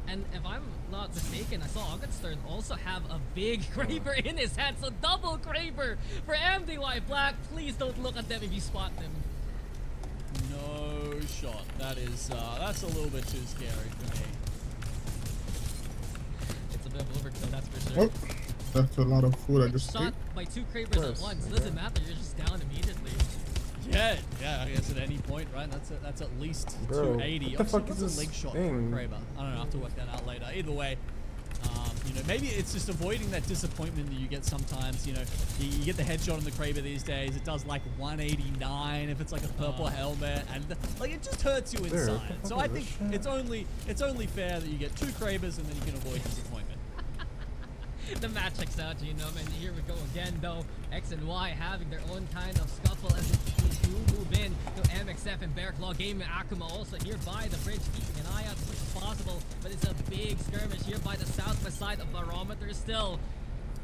And if I'm not mistaken, I saw Augustern also have a big Kraber in his hand, so double Kraber for MDY Black. Please don't look at them if you spot them. No shot. That is, that's a little bit too scary for me. It's a bit of overkill, that's for sure. Oh, that's a lot of food I just Shot ate. by 2 Krabers at once. Doesn't matter, you're just down immediately. Yeah, I guess at any point, right? That's at least 280. What the fuck is What's this a leg shot thing? from Kraber? I don't know. I have to work that out later. Either way, you know, maybe it's just avoiding that disappointment that you get sometimes. You know, you get the headshot on the Kraber these days. It does like 189 if it's like a purple helmet, and like it just hurts you inside. So I think it's only fair that you get 2 Krabers and then you can avoid disappointment. The match checks out, and here we go again, though. X and Y having their own kind of scuffle as they do move in to MXF and Bear Claw Gaming. Akuma also here by the bridge, keeping an eye out as much as possible, but it's a big skirmish here by the southwest side of Barometer still.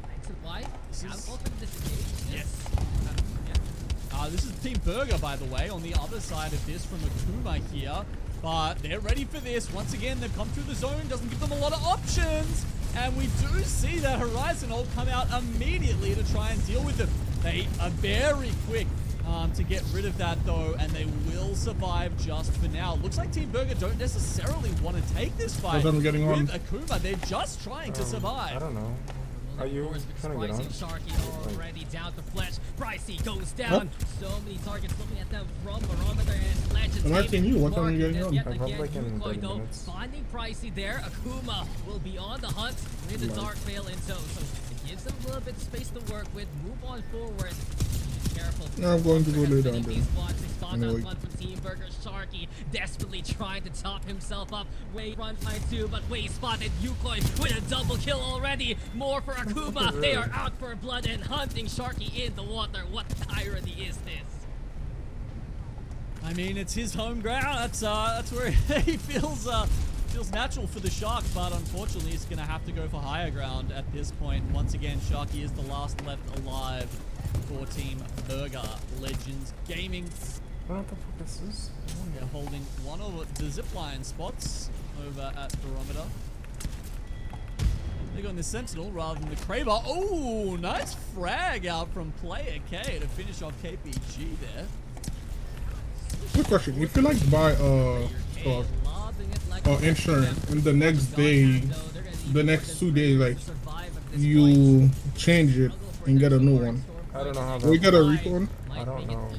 X and Y have opened this engage. Yes. This is Team Burger, by the way, on the other side of this from Akuma here. But they're ready for this. Once again, they've come through the zone. Doesn't give them a lot of options. And we do see that Horizon Ult come out immediately to try and deal with them. They are very quick to get rid of that, though, and they will survive just for now. Looks like Team Burger don't necessarily want to take this fight with Akuma. They're just trying to survive. I don't know. Are you trying to get on? Sharky already down to Fletch. Pricey goes down. So many targets looking at them from Barometer, and Fletch is I'm asking you, what time are you getting on? Yet I'm again, like in 30 though, minutes. finding Pricey there. Akuma will be on the hunt with the Dark Veil in tow. So it gives them a little bit of space to work with. Move on forward. Careful. I'm going to go lay down These then. spots out front from Team Burger. Sharky desperately trying to top himself up. Way run by 2, but Way spotted Yukoi with a double kill already. More for Akuma. They are out for blood and hunting Sharky in the water. What irony is this? I mean, it's his home ground. That's where he feels natural for the Shark, but unfortunately, he's gonna have to go for higher ground at this point. Once again, Sharky is the last left alive for Team Burger. Legends Gaming. I don't know what the fuck this is. They're holding one of the zipline spots over at Barometer. They're going the Sentinel rather than the Kraber. Oh, nice frag out from Player K to finish off KPG there. Quick question: if you like buy insurance, and the next day, the next 2 days, like you change it and get a new one, I don't know how that we get a refund. I don't know.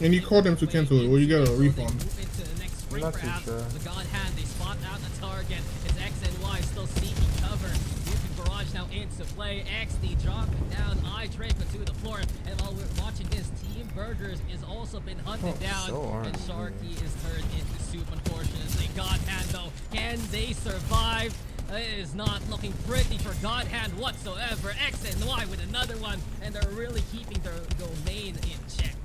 And you call them to cancel it, or you get a refund. I'm not too sure. The God Hand, they spot out the target. It's X and Y still seeking cover. Using Barrage now into play. XD dropping down. I Draco to the floor. And while we're watching this, Team Burgers is also been hunted down. And Sharky is turned into soup, unfortunately. God Hand, though, can they survive? It is not looking pretty for God Hand whatsoever. X and Y with another one. And they're really keeping their domain in check.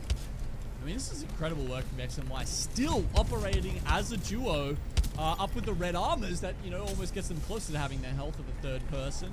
I mean, this is incredible work from X and Y, still operating as a duo, up with the red armors that, you know, almost gets them closer to having their health of a third person.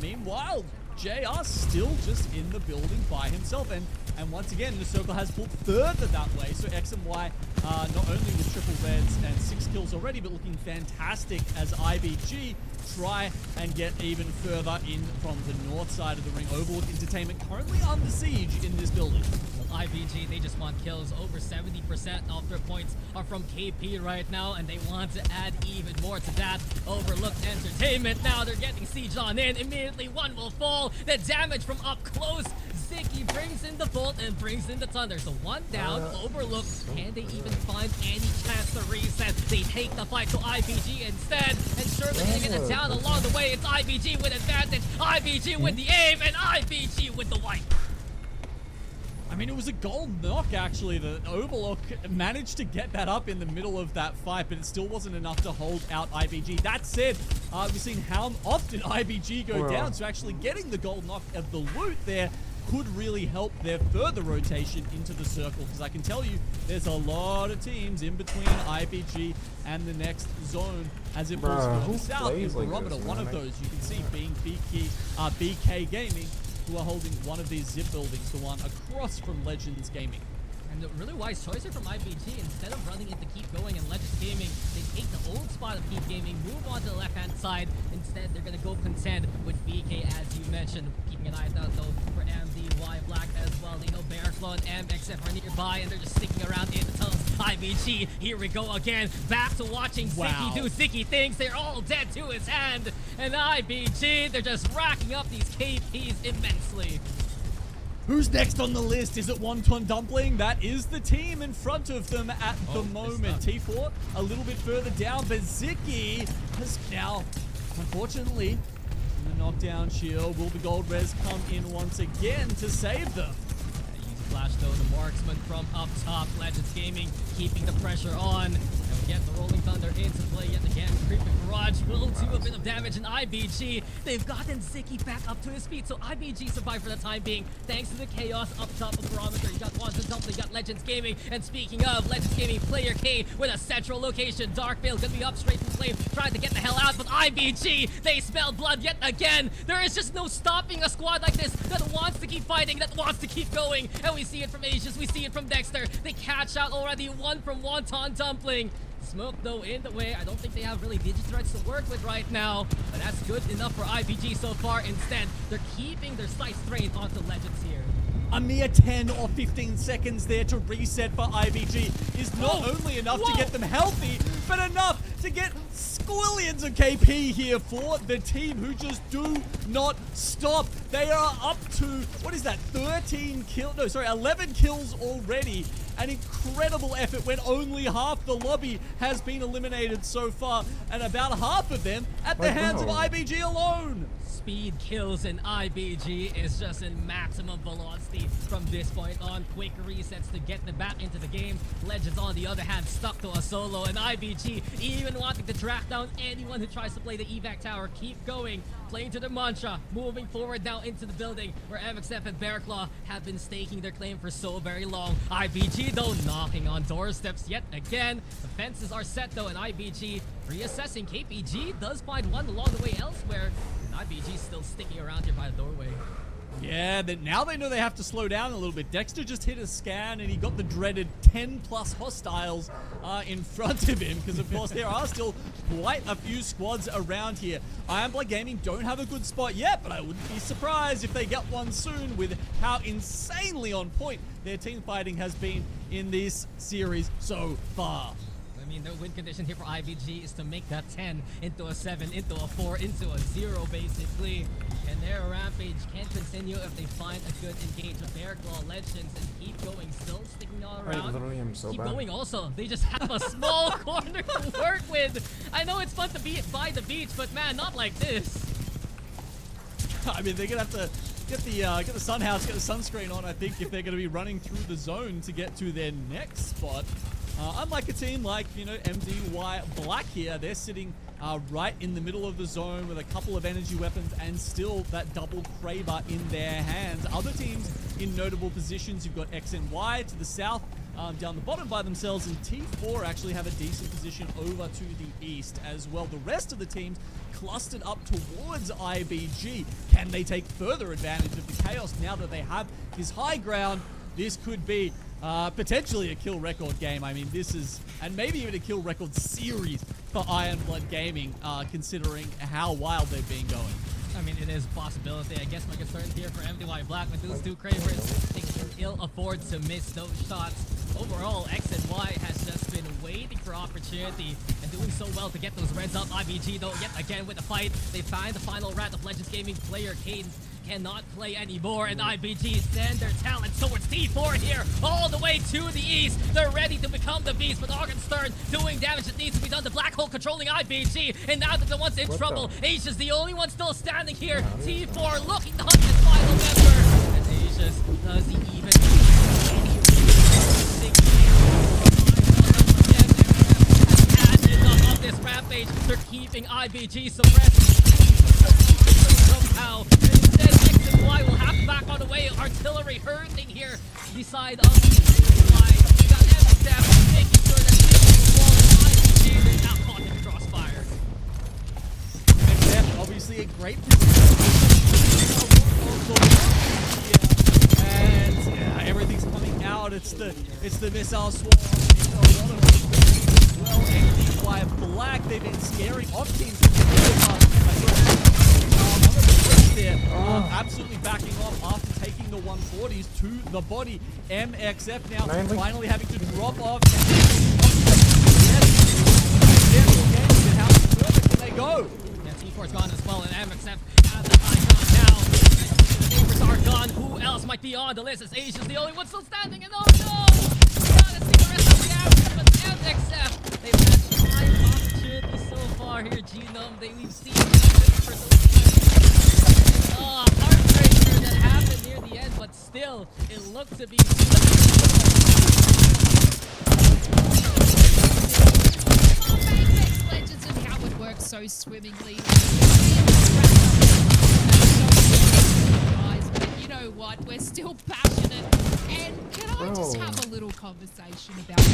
Meanwhile, JR still just in the building by himself, and once again, the circle has pulled further that way, so X and Y, not only with triple reds and 6 kills already, but looking fantastic as IBG try and get even further in from the north side of the ring. Overlook Entertainment currently under siege in this building. IBG, they just want kills. Over 70% of their points are from KP right now, and they want to add even more to that. Overlooked Entertainment, now they're getting siege on in. Immediately one will fall. The damage from up close. Ziggy brings in the Bolt and brings in the Thunder. So one down, Overlooked. Can they even find any chance to reset? They take the fight to IBG instead, and surely gonna get it down along the way. It's IBG with advantage, IBG with the aim, and IBG with the wipe. I mean, it was a gold knock, actually. The Overlook managed to get that up in the middle of that fight, but it still wasn't enough to hold out IBG. That said, we've seen how often IBG go down, so actually getting the gold knock of the loot there could really help their further rotation into the circle, because I can tell you there's a lot of teams in between IBG and the next zone as it moves further south. Is Barometer, one of those you can see being BK Gaming, who are holding one of these zip buildings, the one across from Legends Gaming. And a really wise choice here from IBG. Instead of running into Keep Going and Legends Gaming, they take the old spot of Keep Gaming, move on to the left-hand side. Instead, they're going to go contend with BK, as you mentioned. Keeping an eye out, though, for MDY Black as well. They know Bearclaw and MXF are nearby, and they're just sticking around in the tunnels. IBG, here we go again. Back to watching Zicky do Zicky things. They're all dead to his hand. And IBG, they're just racking up these KPs immensely. Who's next on the list? Is it Wonton Dumpling? That is the team in front of them at the moment. T4 a little bit further down, but Zicky has now, unfortunately, the knockdown shield. Will the gold res come in once again to save them? Easy flash though, the marksman from up top. Legends Gaming keeping the pressure on. And we get the Rolling Thunder into play yet again. Creeping Garage will do a bit of damage in IBG. They've gotten Zicky back up to his feet, so IBG survived for the time being thanks to the chaos up top of the barometer. You got Wonton Dumpling, you got Legends Gaming, and speaking of Legends Gaming, Player K with a central location. Darkveil gonna be up straight from Flame, trying to get the hell out, but IBG, they smell blood yet again. There is just no stopping a squad like this that wants to keep fighting, that wants to keep going. And we see it from Aegis, we see it from Dexter. They catch out already, one from Wonton Dumpling. Smoke though in the way. I don't think they have really Digithreads to work with right now, but that's good enough for IBG so far. Instead, they're keeping their sights trained onto Legends here. A mere 10 or 15 seconds there to reset for IBG is not only enough to get them healthy, but enough to get squillions of KP here for the team who just do not stop. They are up to, what is that, 11 kills already. An incredible effort when only half the lobby has been eliminated so far, and about half of them at the hands of IBG alone. Speed kills in IBG is just in maximum velocity from this point on. Quick resets to get them back into the game. Legends, on the other hand, stuck to a solo, and IBG even wanting to track down anyone who tries to play the evac tower. Keep going, playing to the mantra, moving forward now into the building where MXF and Bearclaw have been staking their claim for so very long. IBG, though, knocking on doorsteps yet again. The fences are set, though, and IBG reassessing. KPG does find one along the way elsewhere. IBG still sticking around here by the doorway. Yeah, now they know they have to slow down a little bit. Dexter just hit a scan and he got the dreaded 10 plus hostiles in front of him, because of course there are still quite a few squads around here. Iron Blood Gaming don't have a good spot yet, but I wouldn't be surprised if they get one soon with how insanely on point their team fighting has been in this series so far. I mean, the win condition here for IBG is to make that 10 into a 7, into a 4, into a 0, basically. And their rampage can continue if they find a good engage with Bearclaw, Legends, and keep going, still sticking all around. I literally am so keep bad. going also. They just have a small corner to work with. I know it's fun to be by the beach, but man, not like this. I mean, they're gonna have to get the sun house, get the sunscreen on, I think, if they're gonna be running through the zone to get to their next spot. Unlike a team like, you know, MDY Black here, they're sitting right in the middle of the zone with a couple of energy weapons and still that double Kraber in their hands. Other teams in notable positions, you've got X and Y to the south, down the bottom by themselves, and T4 actually have a decent position over to the east as well. The rest of the teams clustered up towards IBG. Can they take further advantage of the chaos now that they have his high ground? This could be potentially a kill record game. I mean, this is, and maybe even a kill record series for Iron Blood Gaming, considering how wild they've been going. I mean, it is a possibility. I guess my concern here for MDY Black with those two Kravers, they can ill afford to miss those shots. Overall, X and Y has just been waiting for opportunity and doing so well to get those reds up. IBG, though, yet again with the fight, they find the final rat of Legends Gaming. Player Kane cannot play anymore, and IBG send their talents towards T4 here, all the way to the east. They're ready to become the beast, with Argenstern doing damage that needs to be done. The Black Hole controlling IBG, and now that the one's in trouble, Aegis is the only one still standing here. T4 looking to hunt his final member, and Aegis, does he even enough of this rampage? They're keeping IBG suppressed somehow. Instead, X and Y will have to back on the way. Artillery hurting here beside Y. We got MXF making sure that this wall is IBG. They're now caught in the crossfire. MXF, obviously a great position. And everything's coming out. It's Missile Swarm in a lot of well, anything by Black, they've been scaring off teams. There, absolutely backing off after taking the 140s to the body. MXF now finally having to drop off. How further can they go? Yeah, T4's gone as well, and MXF has the icon now. The neighbors are gone. Who else might be on the list? As Asia's the only one still standing, and oh no! Gotta see the rest of the average, but MXF, they've had 5 opportunities so far here. Genome, we've seen for heartbreaker that happened near the end, but still, it looked to be. Legends and how it works so swimmingly. But you know what? We're still passionate. And can I just have a little conversation about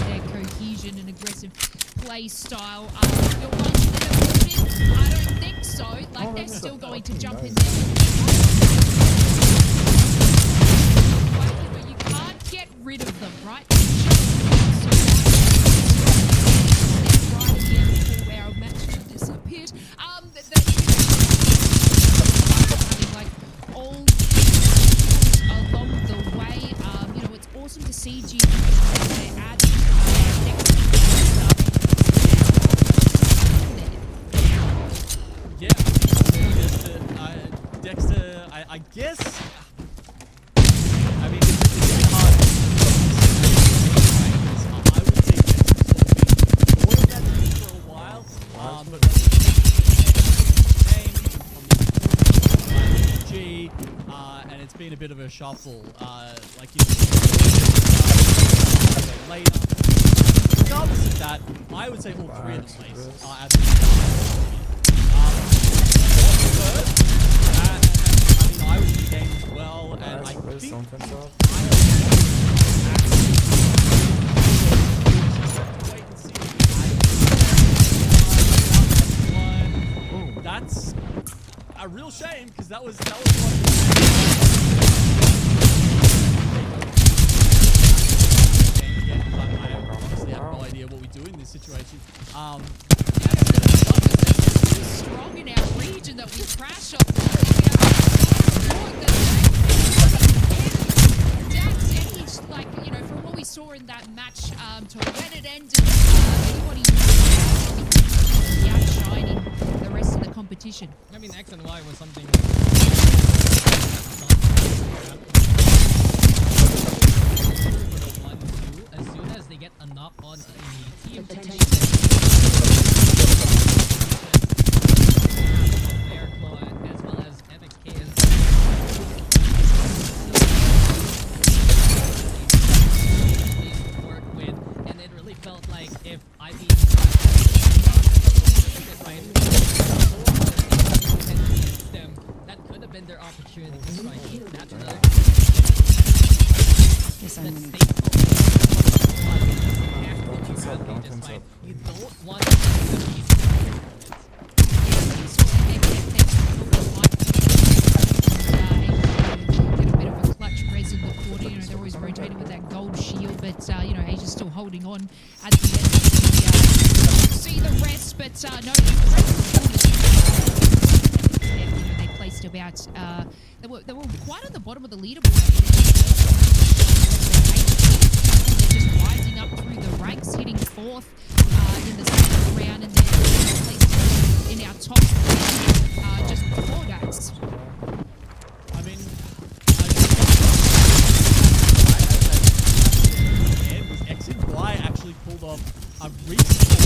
their cohesion and aggressive play style? You're right, I don't think so. Like, they're still going to jump in there. You can't get rid of them, right? Where our match disappeared. Like all along the way. You know, it's awesome to see G. They're adding Dexter, I guess. I mean, it's hard. I would say Dexter's sort of been more of that team for a while. But G, and it's been a bit of a shuffle. Like you later. Regardless of that, I would say all 3 of the plays are absolutely. I was in the game as well, and I think something's up. That's a real shame because that was one. I honestly have no idea what we do in this situation. Strong in our region that we crash up. Like, you know, from what we saw in that match to when it ended, anybody outshining the rest of the competition. I mean, X and Y was something. As soon as they get a knock on a team, as well as MXK work with, and it really felt like if IB them, that could have been their opportunity to strike. That's another. You don't want to get a bit of a clutch res in the quarter. You know, they're always rotating with that gold shield, but you know, Asia's still holding on at the end. See the rest, but no, they placed about they were quite on the bottom of the leaderboard. They're just rising up through the ranks, hitting 4th in the 2nd round, and then placed in our top 3 just before guys. I mean, X and Y actually pulled off a reasonable.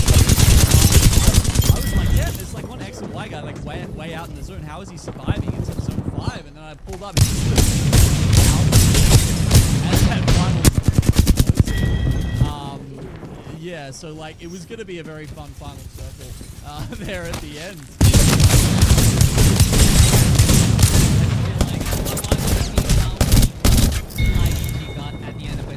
I was like, yeah, there's like one X and Y guy like way out in the zone. How is he surviving into zone 5? And then I pulled up. And that final. Yeah, so like it was gonna be a very fun final circle there at the end.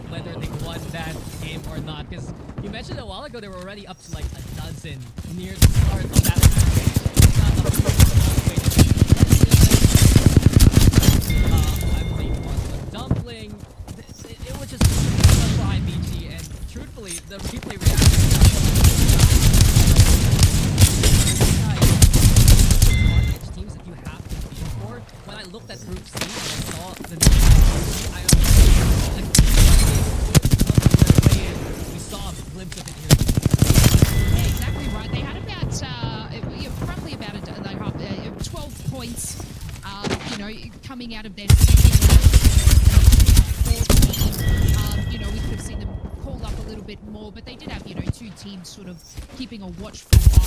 Whether they won that game or not, because you mentioned a while ago they were already up to like a dozen near the start of that match. I believe it was the Dumpling, the replay reaction. Teams that you have to be for. When I looked at Group C and I saw the we saw a glimpse of it here. Yeah, exactly right. They had about roughly about 12 points. Coming out of their second. We could have seen them call up a little bit more, but they did have two teams sort of keeping a watchful eye on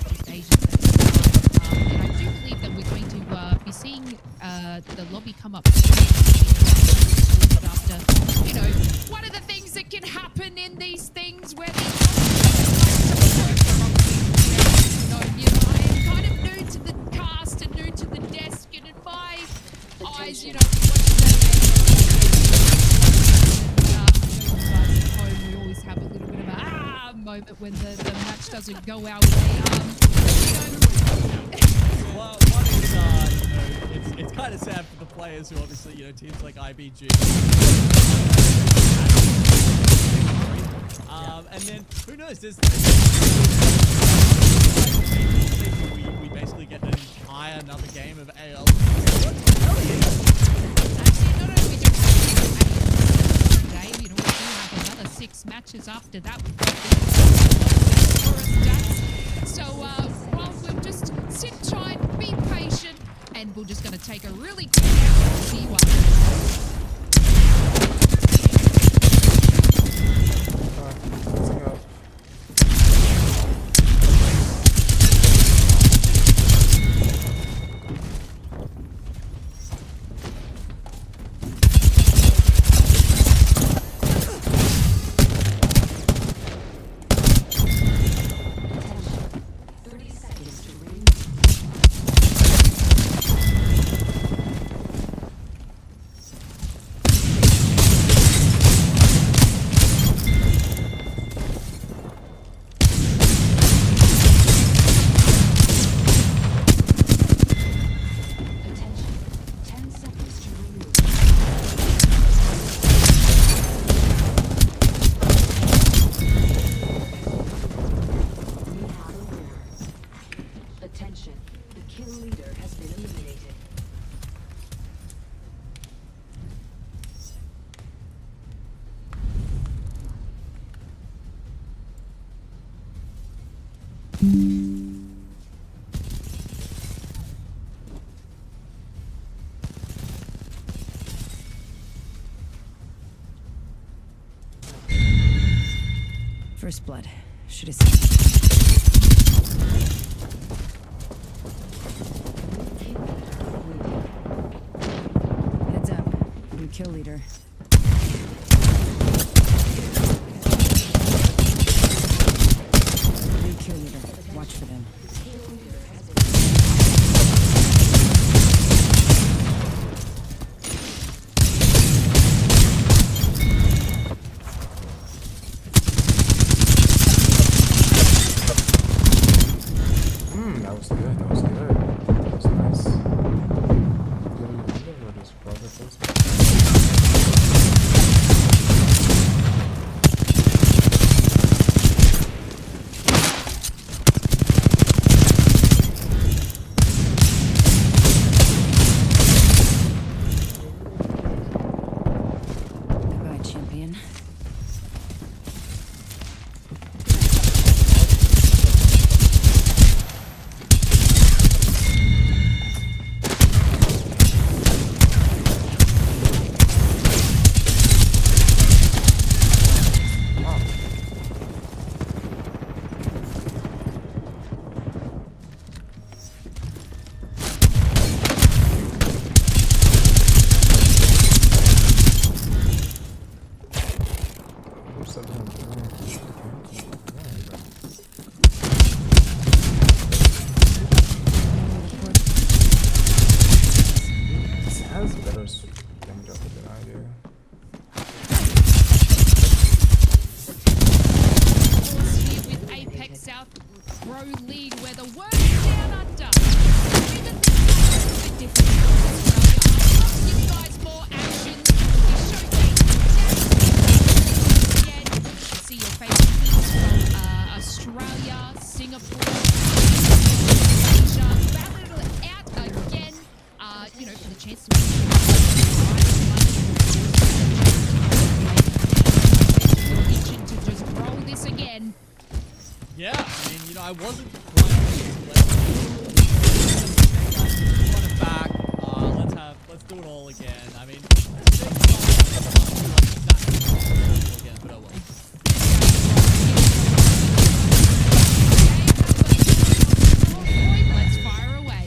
the stages at the start. And I do believe that we're going to be seeing the lobby come up after one of the things that can happen in these things where these I am kind of new to the cast and new to the desk, and in my eyes, watching that we always have a little bit of a moment when the match doesn't go our way. Well, one is, it's kind of sad for the players who obviously, teams like IBG. And then, who knows, we basically get an entire another game of AL. We do have another 6 matches after that. So, we'll just sit tight, be patient, and we're just going to take a really quick T1. Let's go. First blood. Should have seen. Heads up. New kill leader. New kill leader. Watch for them. That was good. That was good. That was nice. What is progress? Goodbye, champion. I wasn't quite run it back. Let's do it all again. I mean, again, but oh well. Let's fire away.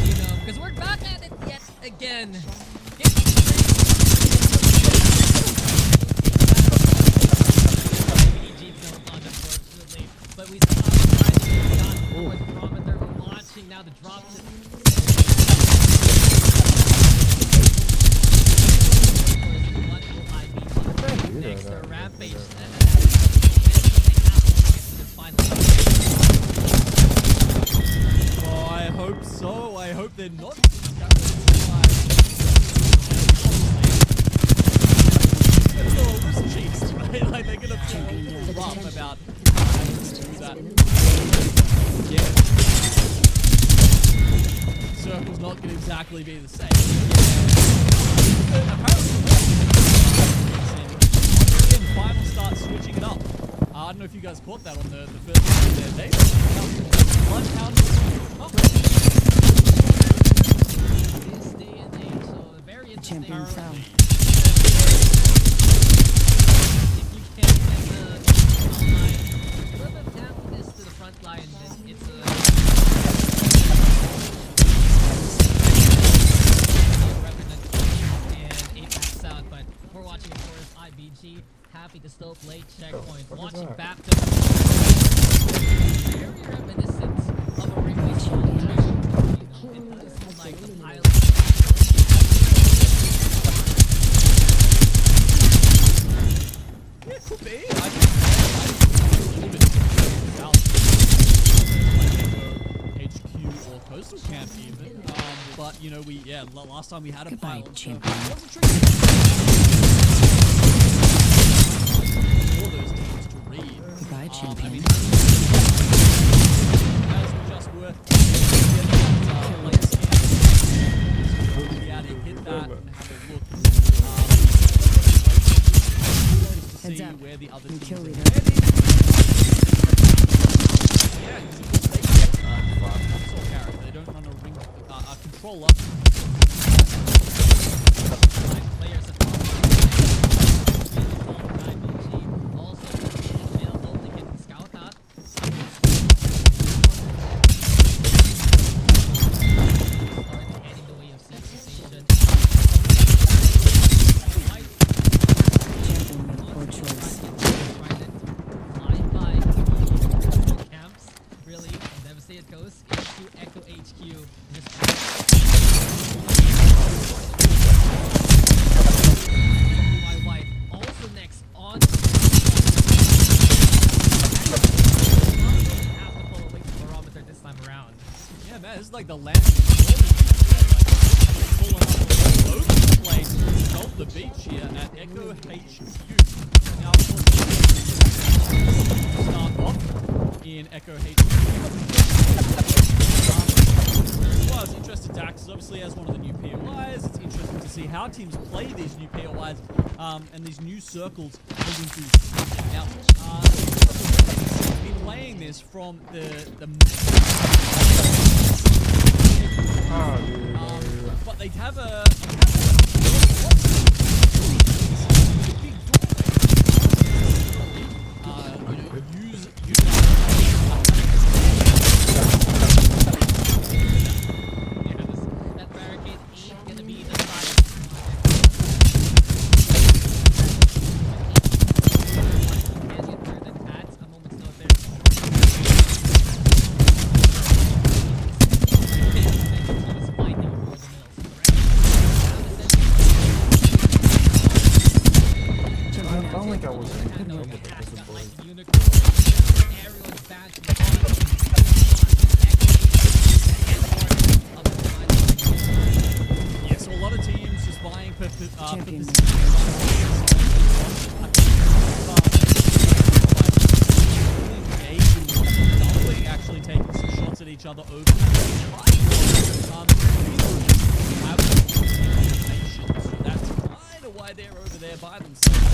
You know, because we're back at it yet again. Unfortunately, but we still have the barometer. We're watching now the drop. Next, the rampage. Oh, I hope so. I hope they're not. Right? Like they're gonna feel rough about having to do that. Yeah. Circle's not gonna exactly be the same. Apparently, again, Final starts switching it up. I don't know if you guys caught that on the first one there. They one count. This day and age, so very interesting. Champion fell. If you can get the front line, further down this to the front line, then it's a and Apex out, but we're watching of course IBG happy to still play checkpoint. Watching back to very reminiscent of a Ringway champion. It does seem like the pilot. Yeah, could be. I think a little bit south, like HQ or Coastal Camp even. But you know, last time we had a Goodbye, pilot. champion. It wasn't tricky for those teams to read. Goodbye, I champion. mean, as we just were we had to hit that and have a look. Heads See up. where the other New teams kill are leader. heading. Yeah, because of course they console character. They don't run a ring, a controller. Players have also available to get the scout out. Start heading the way of sensation. Champion made a poor choice. Camps, really, devastated coast into Echo HQ. My wife also next on. Have to pull away the barometer this time around. Yeah, man, this is like the land. Pulling up all over the place. Stop the beach here at Echo HQ. Now, of course, start off in Echo HQ. Well, it's interesting, Dax, obviously as one of the new POIs, it's interesting to see how teams play these new POIs and these new circles moving through. Now, been playing this from the but they have a big use That barricade ain't gonna be the fight. Can get hurt and at a moment's notice. He's fighting for the mills, I felt like I was in correct? trouble No, with has the got boys. like a unicorn. Aerial advance from yeah, so a lot of teams just buying for Champion made a position. poor choice. Actually taking some shots at each other over. So that's kind of why they're over there by themselves.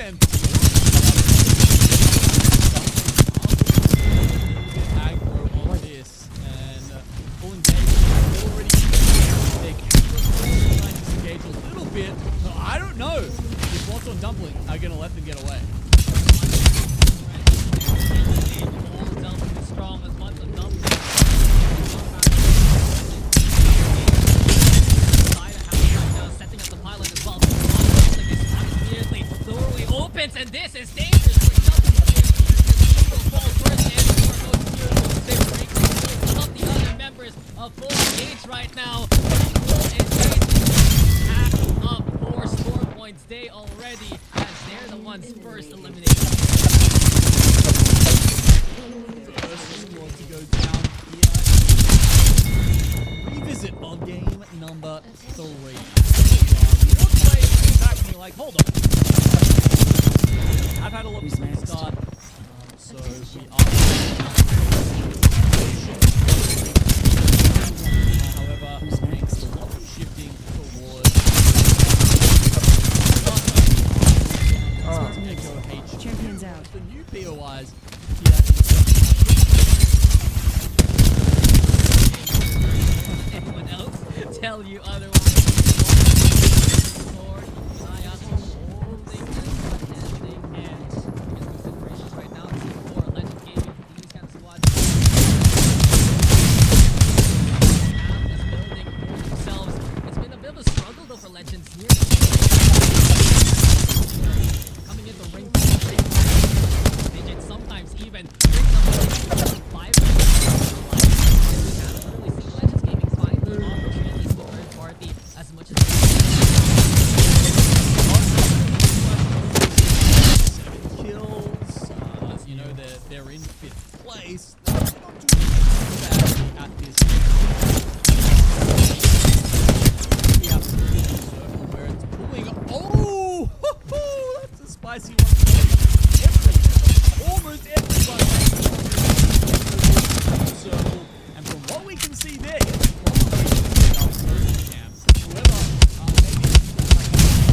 empty. Aggro on this, and full engagement already big. Trying to disengage a little bit. So I don't know if what's on Dumpling are gonna let them get away. Strong as much as Dumpling. Setting up the pylon as well. Immediately, the doorway opens, and this is dangerous for Dumpling. Fall first and they break the other members of full engage right now. Full engage packed up 4 score points day already, as they're the ones first eliminated. Squad to go down here. Revisit of game number 3. One play back and you're like, hold on. I've had a look from the start, so we are. However, next shifting towards. Champions out. The new POIs here in the Anyone else tell you otherwise? Or eye out for holding as much as they can. Considerations right now, Team 4, Legend Gaming, these kind of squads have this building for themselves. It's been a bit of a struggle though for Legends here. Coming in the ring, digits sometimes even bring them to 5. As much as 7 kills, you know, they're in 5th place. They're not doing bad at this point. Yeah, where it's pulling. Oh, that's a spicy one.